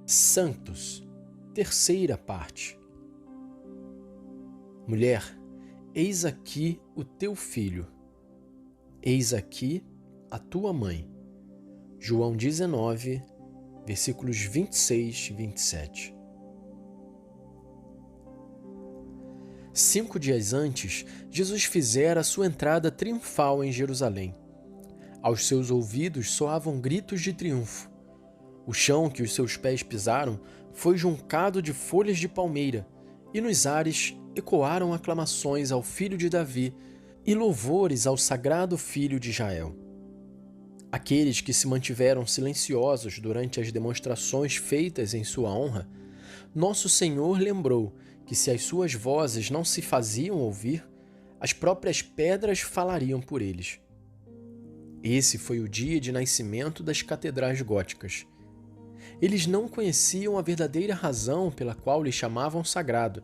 Santos, terceira parte. Mulher, eis aqui o teu filho. Eis aqui a tua mãe. João 19, versículos 26 e 27. 5 dias antes, Jesus fizera a sua entrada triunfal em Jerusalém. Aos seus ouvidos soavam gritos de triunfo. O chão que os seus pés pisaram foi juncado de folhas de palmeira, e nos ares ecoaram aclamações ao filho de Davi e louvores ao sagrado filho de Israel. Aqueles que se mantiveram silenciosos durante as demonstrações feitas em sua honra, nosso Senhor lembrou que se as suas vozes não se faziam ouvir, as próprias pedras falariam por eles. Esse foi o dia de nascimento das catedrais góticas. Eles não conheciam a verdadeira razão pela qual lhe chamavam sagrado,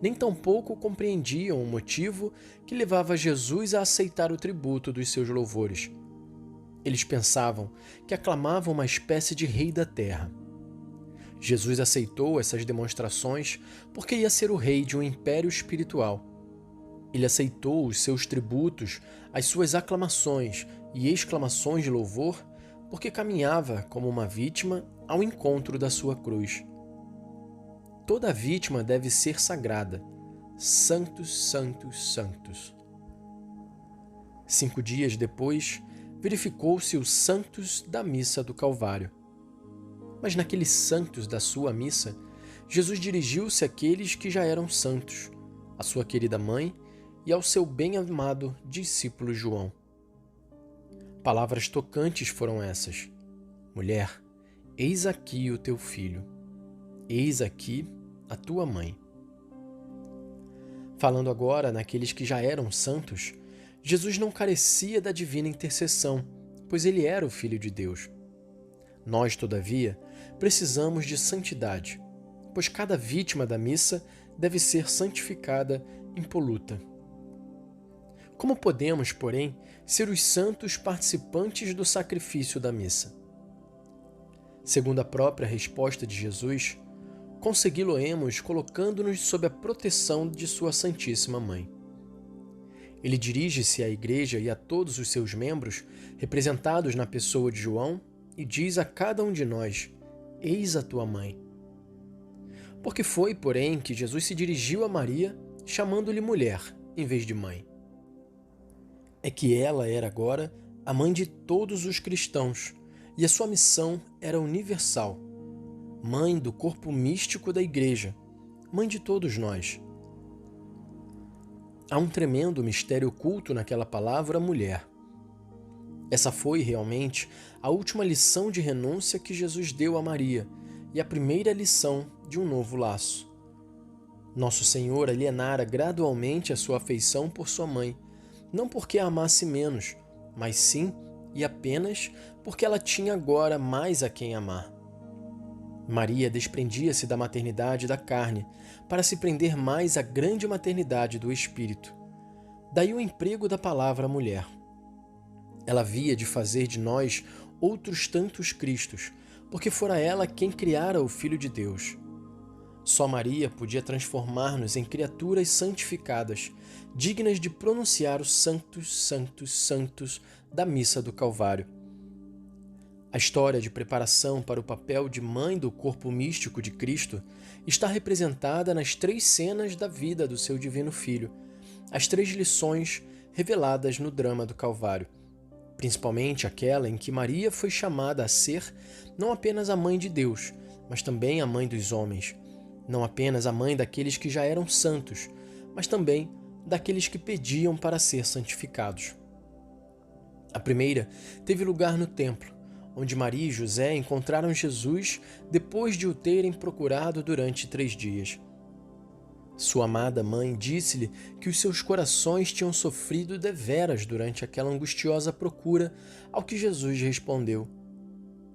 nem tampouco compreendiam o motivo que levava Jesus a aceitar o tributo dos seus louvores. Eles pensavam que aclamavam uma espécie de rei da terra. Jesus aceitou essas demonstrações porque ia ser o rei de um império espiritual. Ele aceitou os seus tributos, as suas aclamações e exclamações de louvor, porque caminhava como uma vítima ao encontro da sua cruz. Toda vítima deve ser sagrada. Santos, santos, santos. 5 dias depois, verificou-se o Santos da missa do Calvário. Mas naqueles santos da sua missa, Jesus dirigiu-se àqueles que já eram santos, à sua querida mãe e ao seu bem-amado discípulo João. Palavras tocantes foram essas: Mulher, eis aqui o teu filho. Eis aqui a tua mãe. Falando agora naqueles que já eram santos, Jesus não carecia da divina intercessão, pois ele era o Filho de Deus. Nós, todavia, precisamos de santidade, pois cada vítima da missa deve ser santificada impoluta. Como podemos, porém, ser os santos participantes do sacrifício da missa? Segundo a própria resposta de Jesus, consegui-lo-emos colocando-nos sob a proteção de sua Santíssima Mãe. Ele dirige-se à Igreja e a todos os seus membros, representados na pessoa de João, e diz a cada um de nós: Eis a tua mãe. Porque foi, porém, que Jesus se dirigiu a Maria, chamando-lhe mulher, em vez de mãe? É que ela era agora a mãe de todos os cristãos, e a sua missão era universal. Mãe do corpo místico da Igreja, mãe de todos nós. Há um tremendo mistério oculto naquela palavra mulher. Essa foi, realmente, a última lição de renúncia que Jesus deu a Maria e a primeira lição de um novo laço. Nosso Senhor alienara gradualmente a sua afeição por sua mãe, não porque a amasse menos, mas sim e apenas porque ela tinha agora mais a quem amar. Maria desprendia-se da maternidade da carne para se prender mais à grande maternidade do espírito. Daí o emprego da palavra mulher. Ela havia de fazer de nós outros tantos Cristos, porque fora ela quem criara o Filho de Deus. Só Maria podia transformar-nos em criaturas santificadas, dignas de pronunciar os santos, santos, santos da missa do Calvário. A história de preparação para o papel de mãe do corpo místico de Cristo está representada nas 3 cenas da vida do seu divino Filho, as 3 lições reveladas no drama do Calvário, principalmente aquela em que Maria foi chamada a ser não apenas a mãe de Deus, mas também a mãe dos homens, não apenas a mãe daqueles que já eram santos, mas também daqueles que pediam para ser santificados. A primeira teve lugar no templo, onde Maria e José encontraram Jesus depois de o terem procurado durante 3 dias. Sua amada mãe disse-lhe que os seus corações tinham sofrido deveras durante aquela angustiosa procura, ao que Jesus respondeu: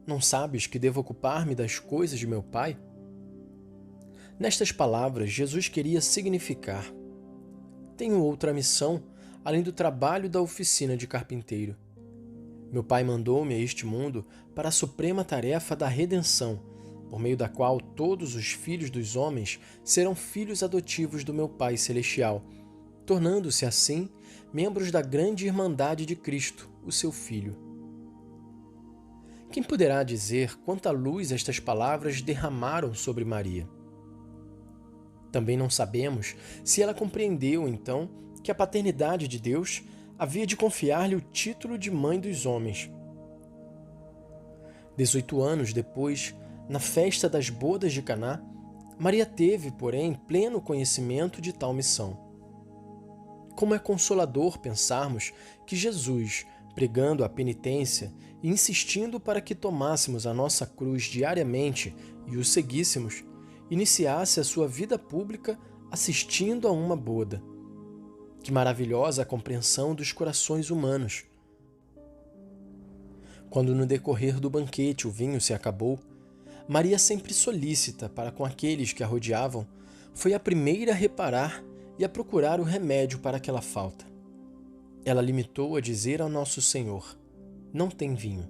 Não sabes que devo ocupar-me das coisas de meu Pai? Nestas palavras, Jesus queria significar: tenho outra missão, além do trabalho da oficina de carpinteiro. Meu Pai mandou-me a este mundo para a suprema tarefa da redenção, por meio da qual todos os filhos dos homens serão filhos adotivos do meu Pai Celestial, tornando-se assim membros da grande irmandade de Cristo, o seu Filho. Quem poderá dizer quanta luz estas palavras derramaram sobre Maria? Também não sabemos se ela compreendeu, então, que a paternidade de Deus havia de confiar-lhe o título de mãe dos homens. 18 anos depois, na festa das bodas de Caná, Maria teve, porém, pleno conhecimento de tal missão. Como é consolador pensarmos que Jesus, pregando a penitência e insistindo para que tomássemos a nossa cruz diariamente e o seguíssemos, iniciasse a sua vida pública assistindo a uma boda. Que maravilhosa a compreensão dos corações humanos! Quando no decorrer do banquete o vinho se acabou, Maria, sempre solícita para com aqueles que a rodeavam, foi a primeira a reparar e a procurar o remédio para aquela falta. Ela limitou a dizer ao nosso Senhor: "Não tem vinho."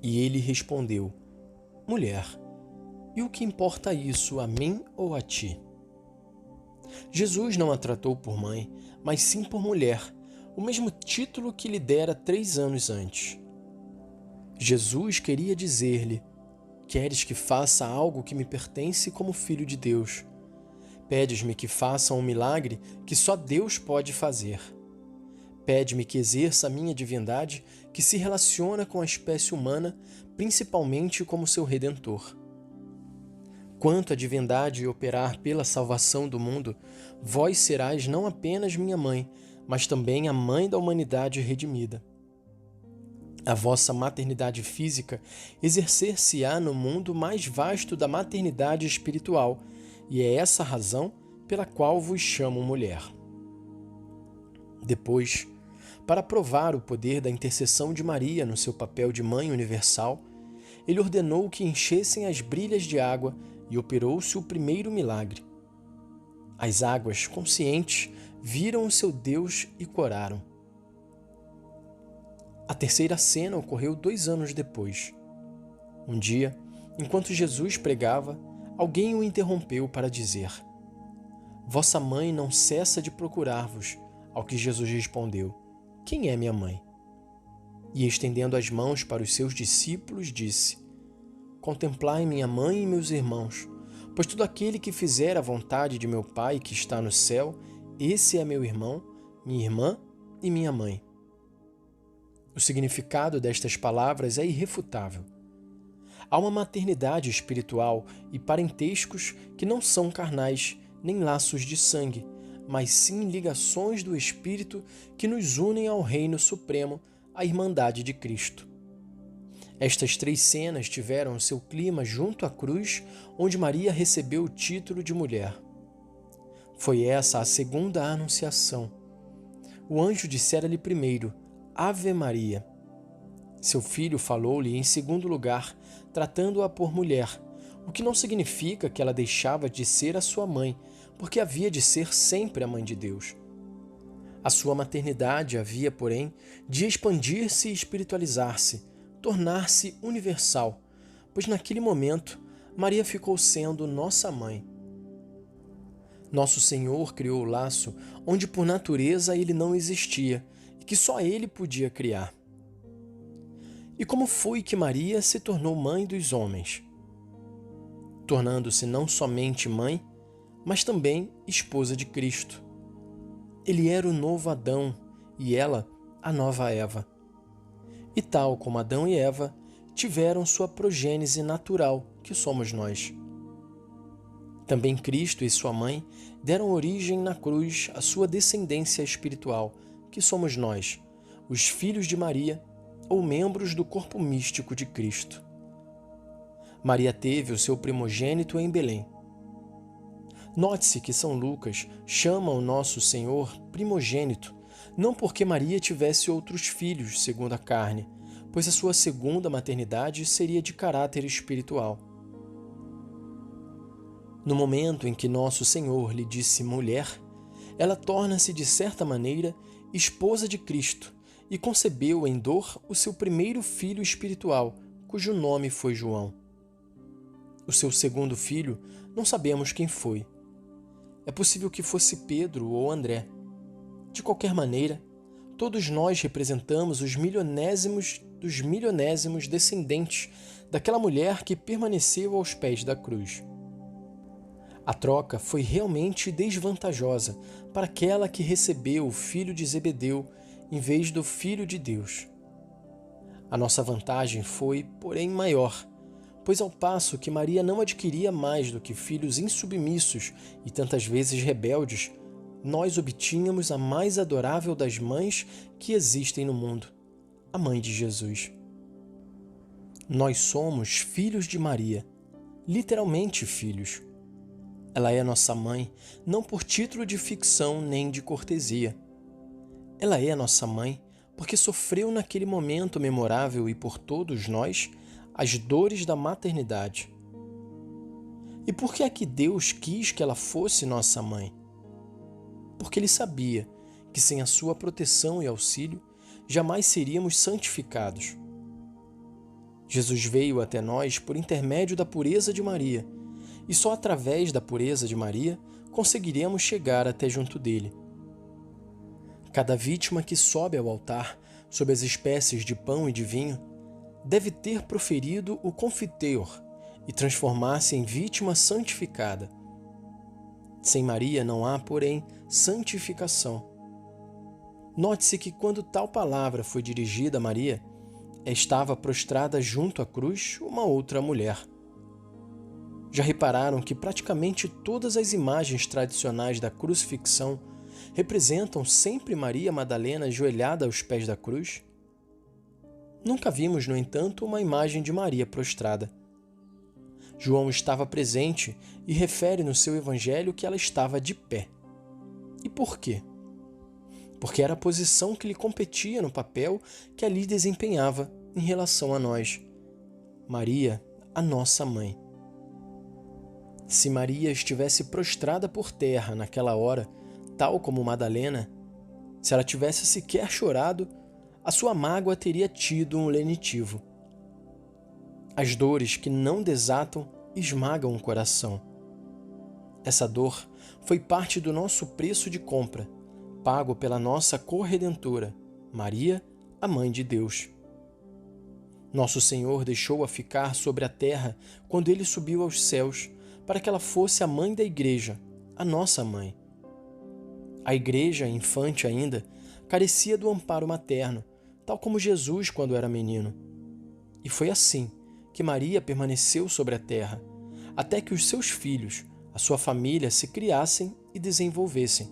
E ele respondeu: "Mulher, e o que importa isso a mim ou a ti?" Jesus não a tratou por mãe, mas sim por mulher, o mesmo título que lhe dera 3 anos antes. Jesus queria dizer-lhe: "Queres que faça algo que me pertence como filho de Deus? Pedes-me que faça um milagre que só Deus pode fazer. Pede-me que exerça a minha divindade que se relaciona com a espécie humana, principalmente como seu Redentor. Quanto à divindade operar pela salvação do mundo, vós serás não apenas minha mãe, mas também a mãe da humanidade redimida. A vossa maternidade física exercer-se-á no mundo mais vasto da maternidade espiritual, e é essa a razão pela qual vos chamo mulher." Depois, para provar o poder da intercessão de Maria no seu papel de Mãe Universal, ele ordenou que enchessem as brilhas de água e operou-se o primeiro milagre. As águas, conscientes, viram o seu Deus e coraram. A terceira cena ocorreu 2 anos depois. Um dia, enquanto Jesus pregava, alguém o interrompeu para dizer: "Vossa mãe não cessa de procurar-vos." Ao que Jesus respondeu: "Quem é minha mãe?" E estendendo as mãos para os seus discípulos, disse: "Contemplai minha mãe e meus irmãos, pois todo aquele que fizer a vontade de meu Pai que está no céu, esse é meu irmão, minha irmã e minha mãe." O significado destas palavras é irrefutável. Há uma maternidade espiritual e parentescos que não são carnais, nem laços de sangue, mas sim ligações do Espírito que nos unem ao Reino Supremo, a Irmandade de Cristo. Estas 3 cenas tiveram seu clima junto à cruz, onde Maria recebeu o título de mulher. Foi essa a segunda anunciação. O anjo dissera-lhe primeiro: "Ave Maria." Seu filho falou-lhe em segundo lugar, tratando-a por mulher, o que não significa que ela deixava de ser a sua mãe, porque havia de ser sempre a mãe de Deus. A sua maternidade havia, porém, de expandir-se e espiritualizar-se, tornar-se universal, pois naquele momento Maria ficou sendo nossa mãe. Nosso Senhor criou o laço onde por natureza ele não existia e que só ele podia criar. E como foi que Maria se tornou mãe dos homens? Tornando-se não somente mãe, mas também esposa de Cristo. Ele era o novo Adão e ela a nova Eva. E tal como Adão e Eva tiveram sua progênese natural, que somos nós. Também Cristo e sua mãe deram origem na cruz à sua descendência espiritual, que somos nós, os filhos de Maria ou membros do corpo místico de Cristo. Maria teve o seu primogênito em Belém. Note-se que São Lucas chama o nosso Senhor primogênito, não porque Maria tivesse outros filhos segundo a carne, pois a sua segunda maternidade seria de caráter espiritual. No momento em que nosso Senhor lhe disse mulher, ela torna-se de certa maneira esposa de Cristo e concebeu em dor o seu primeiro filho espiritual, cujo nome foi João. O seu segundo filho, não sabemos quem foi. É possível que fosse Pedro ou André. De qualquer maneira, todos nós representamos os milionésimos dos milionésimos descendentes daquela mulher que permaneceu aos pés da cruz. A troca foi realmente desvantajosa para aquela que recebeu o filho de Zebedeu em vez do Filho de Deus. A nossa vantagem foi, porém, maior, pois ao passo que Maria não adquiria mais do que filhos insubmissos e tantas vezes rebeldes, nós obtínhamos a mais adorável das mães que existem no mundo, a mãe de Jesus. Nós somos filhos de Maria, literalmente filhos. Ela é nossa mãe, não por título de ficção nem de cortesia. Ela é nossa mãe porque sofreu naquele momento memorável e por todos nós as dores da maternidade. E por que é que Deus quis que ela fosse nossa mãe? Porque Ele sabia que sem a sua proteção e auxílio jamais seríamos santificados. Jesus veio até nós por intermédio da pureza de Maria, e só através da pureza de Maria conseguiremos chegar até junto dele. Cada vítima que sobe ao altar, sob as espécies de pão e de vinho, deve ter proferido o confiteor e transformar-se em vítima santificada. Sem Maria não há, porém, santificação. Note-se que quando tal palavra foi dirigida a Maria, estava prostrada junto à cruz uma outra mulher. Já repararam que praticamente todas as imagens tradicionais da crucifixão representam sempre Maria Madalena ajoelhada aos pés da cruz? Nunca vimos, no entanto, uma imagem de Maria prostrada. João estava presente e refere no seu evangelho que ela estava de pé. E por quê? Porque era a posição que lhe competia no papel que ali desempenhava em relação a nós. Maria, a nossa mãe. Se Maria estivesse prostrada por terra naquela hora, tal como Madalena, se ela tivesse sequer chorado, a sua mágoa teria tido um lenitivo. As dores que não desatam esmagam o coração. Essa dor foi parte do nosso preço de compra, pago pela nossa corredentora, Maria, a Mãe de Deus. Nosso Senhor deixou-a ficar sobre a terra quando ele subiu aos céus, para que ela fosse a mãe da Igreja, a nossa mãe. A Igreja, infante ainda, carecia do amparo materno, tal como Jesus quando era menino. E foi assim que Maria permaneceu sobre a terra, até que os seus filhos, a sua família, se criassem e desenvolvessem.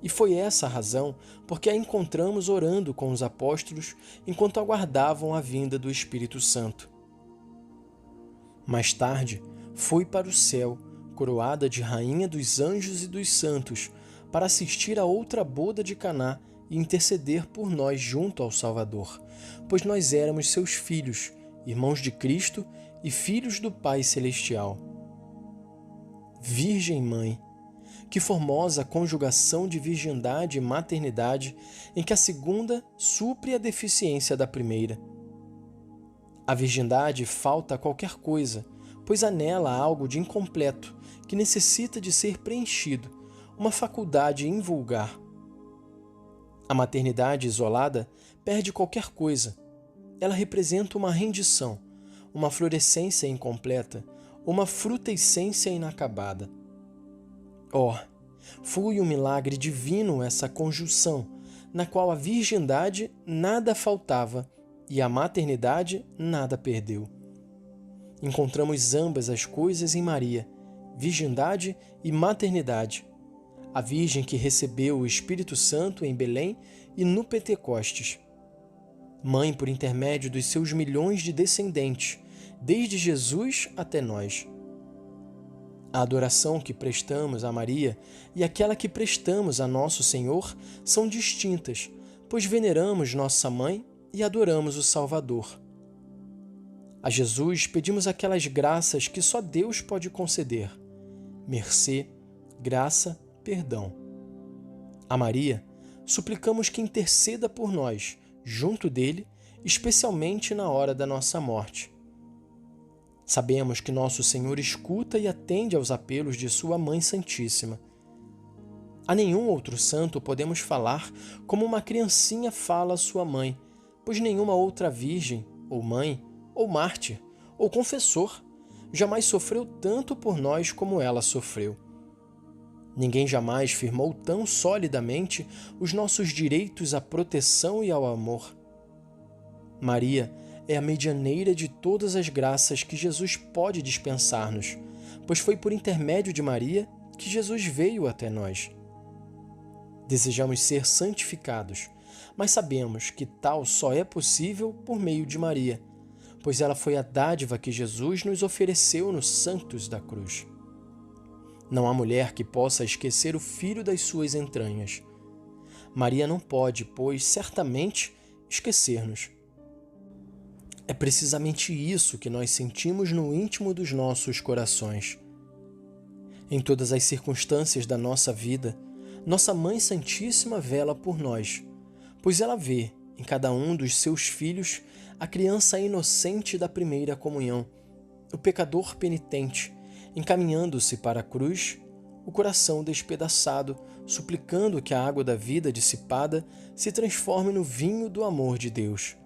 E foi essa a razão porque a encontramos orando com os apóstolos enquanto aguardavam a vinda do Espírito Santo. Mais tarde, foi para o céu, coroada de rainha dos anjos e dos santos, para assistir a outra boda de Caná e interceder por nós junto ao Salvador, pois nós éramos seus filhos, irmãos de Cristo e filhos do Pai Celestial. Virgem Mãe, que formosa conjugação de virgindade e maternidade em que a segunda supre a deficiência da primeira. A virgindade falta a qualquer coisa, pois há nela algo de incompleto que necessita de ser preenchido, uma faculdade invulgar. A maternidade isolada perde qualquer coisa. Ela representa uma rendição, uma florescência incompleta, uma frutescência inacabada. Oh, foi um milagre divino essa conjunção, na qual a virgindade nada faltava e a maternidade nada perdeu. Encontramos ambas as coisas em Maria, virgindade e maternidade, a Virgem que recebeu o Espírito Santo em Belém e no Pentecostes. Mãe por intermédio dos seus milhões de descendentes, desde Jesus até nós. A adoração que prestamos a Maria e aquela que prestamos a Nosso Senhor são distintas, pois veneramos nossa mãe e adoramos o Salvador. A Jesus pedimos aquelas graças que só Deus pode conceder: mercê, graça, perdão. A Maria, suplicamos que interceda por nós, junto dele, especialmente na hora da nossa morte. Sabemos que nosso Senhor escuta e atende aos apelos de sua Mãe Santíssima. A nenhum outro santo podemos falar como uma criancinha fala a sua mãe, pois nenhuma outra virgem, ou mãe, ou mártir, ou confessor jamais sofreu tanto por nós como ela sofreu. Ninguém jamais firmou tão solidamente os nossos direitos à proteção e ao amor. Maria é a medianeira de todas as graças que Jesus pode dispensar-nos, pois foi por intermédio de Maria que Jesus veio até nós. Desejamos ser santificados, mas sabemos que tal só é possível por meio de Maria, pois ela foi a dádiva que Jesus nos ofereceu nos Santos da Cruz. Não há mulher que possa esquecer o filho das suas entranhas. Maria não pode, pois, certamente, esquecer-nos. É precisamente isso que nós sentimos no íntimo dos nossos corações. Em todas as circunstâncias da nossa vida, nossa Mãe Santíssima vela por nós, pois ela vê em cada um dos seus filhos a criança inocente da primeira comunhão, o pecador penitente, encaminhando-se para a cruz, o coração despedaçado, suplicando que a água da vida dissipada se transforme no vinho do amor de Deus.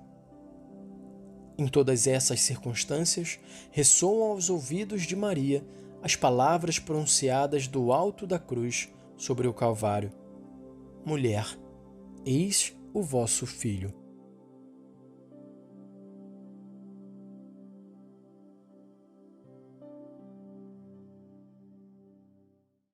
Em todas essas circunstâncias, ressoam aos ouvidos de Maria as palavras pronunciadas do alto da cruz sobre o Calvário: Mulher, eis o vosso filho.